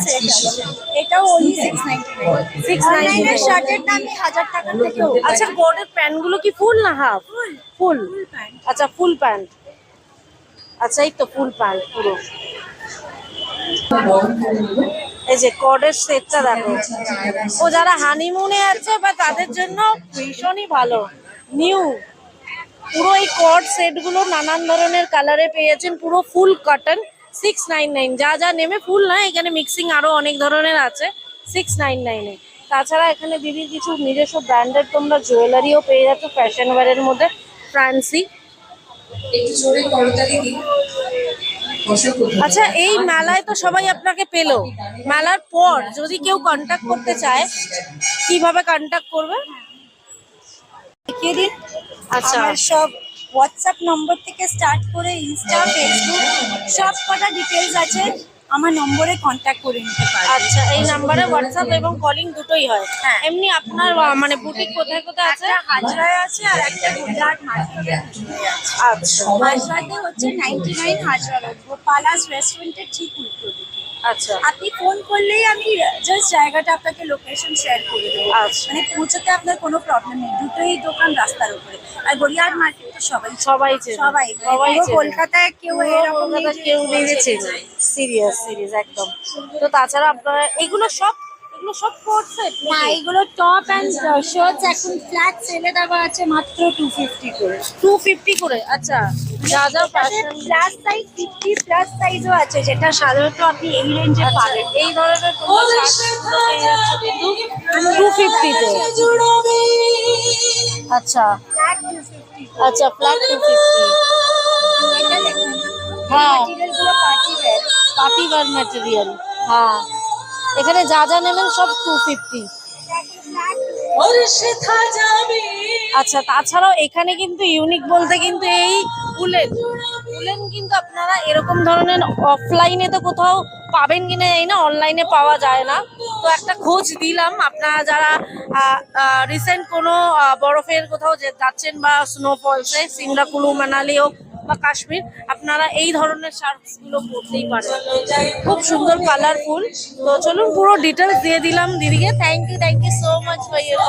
Set আছে, এটাও only 699 699 শার্টের দামই 1000 টাকার থেকে। আচ্ছা কোটের প্যান্ট গুলো কি ফুল না হাফ? ফুল। আচ্ছা ফুল প্যান্ট। আচ্ছা এই তো ফুল প্যান্ট পুরো। এই যে কর্ডের সেটটা দেখো, ও যারা হানিমুনে আছে বা তাদের জন্য ভীষণই ভালো। নিউ পুরো এই কর্ড সেট গুলো নানান ধরনের কালারে পেয়েছেন, পুরো ফুল কটন 699। যা যা নেমে ফুল না, এখানে মিক্সিং আরো অনেক ধরনের আছে 699 এ। তাছাড়া এখানে দিদির কিছু নিজস্ব ব্র্যান্ডের তোমরা জুয়েলারিও পেয়ে যাচ্ছ ফ্যাশন ওয়্যারের মধ্যে, ফ্যান্সি। আচ্ছা এই মেলায় তো সবাই আপনাকে পেলো, মেলার পর যদি কেউ কন্ট্যাক্ট করতে চায় কিভাবে কন্ট্যাক্ট করবে? দেখিয়ে দিন। আচ্ছা আমার সব হোয়াটসঅ্যাপ নম্বর থেকে স্টার্ট করে ইনস্টা, ফেসবুক সব কটা ডিটেলস আছে, আমার নম্বরে কন্ট্যাক্ট করে নিতে পারেন। আচ্ছা এই নাম্বারে হোয়াটসঅ্যাপ এবং কলিং দুটোই হয়। হ্যাঁ। এমনি আপনার মানে বুটিক কোথায় কোথায় আছে? একটা হাজরায় আছে আর একটা গুজরাট মার্কেটে আছে। আচ্ছা হাজরাতে হচ্ছে 99 হাজরা রোড, পালাস রেস্টুরেন্টের ঠিক উল্টো দিকে। আচ্ছা আপনি ফোন করলেই আমি জাস্ট জায়গাটা আপনাকে লোকেশন শেয়ার করে দেবো। আচ্ছা। মানে পৌঁছাতে আপনার কোনো প্রবলেম নেই, দুটোই দোকান রাস্তার উপরে। আর গড়িয়াহাট মার্কেট তো সবাই সবাই চেনে। সবাই সবাই পুরো চেনে। কলকাতায় কেউ এরকম নেই যে কেউ নেই যে চেনে। সিরিয়াস একদম। তো তাছাড়া আপনারা এগুলো সব কোট সেট না, এগুলো টপ অ্যান্ড শার্টস এখন ফ্ল্যাট সেলে দেওয়া আছে মাত্র 250 করে। 250 করে। আচ্ছা যা যা ফ্যাশন প্লাস সাইজ 50 প্লাস সাইজও আছে, যেটা সাধারণত আপনি এই রেঞ্জে পাবেন। এই ধরনের তোমরা শার্টগুলো পেয়ে যাচ্ছ কিন্তু 250 তে। আচ্ছা ফ্ল্যাট 250। আচ্ছা ফ্ল্যাট 250। এটা দেখুন, হ্যাঁ ম্যাটেরিয়ালগুলো party wear. Party wear material. হ্যাঁ এখানে যা যা নেবেন সব 250। আচ্ছা তাছাড়াও এখানে কিন্তু ইউনিক বলতে কিন্তু এই উলেন কিন্তু আপনারা এরকম ধরনের অফলাইনে তো কোথাও পাবেন কিনা জানি না, অনলাইনে পাওয়া যায় না। তো একটা খোঁজ দিলাম, আপনারা যারা রিসেন্ট কোনো বরফের কোথাও যাচ্ছেন বা স্নোফলসে, সিমলা কুলু মানালি হোক বা কাশ্মীর, আপনারা এই ধরনের শার্টস গুলো পরতেই পারেন, খুব সুন্দর কালারফুল। তো চলুন পুরো ডিটেলস দিয়ে দিলাম দিদিকে। Thank you so much for your